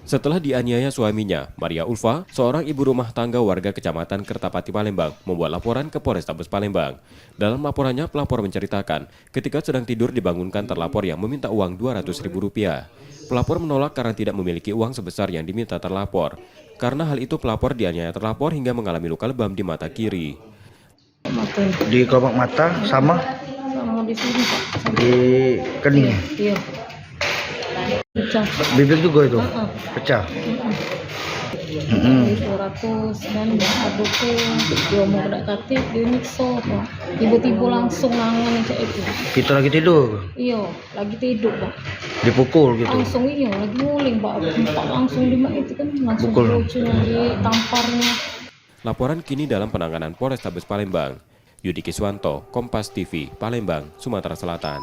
Setelah dianiaya suaminya, Maria Ulfa, seorang ibu rumah tangga warga Kecamatan Kertapati Palembang, membuat laporan ke Polrestabes Palembang. Dalam laporannya, pelapor menceritakan ketika sedang tidur dibangunkan terlapor yang meminta uang Rp200.000. Pelapor menolak karena tidak memiliki uang sebesar yang diminta terlapor. Karena hal itu, pelapor dianiaya terlapor hingga mengalami luka lebam di mata kiri. Di kelopak mata sama Sama di sini Pak. di kening. Iya. Pecah. Bibir juga itu pecah. 200 dan adukku dia mau kedak katik dia nyiksa Pak. Tiba-tiba langsung nangan cak itu. Kita lagi tidur, Iya, lagi tidur Pak. dipukul gitu. Langsung iya lagi nguling Pak. Langsung di itu kan langsung Pukul. ditamparnya. Laporan kini dalam penanganan Polrestabes Palembang. Yudi Kiswanto, Kompas TV, Palembang, Sumatera Selatan.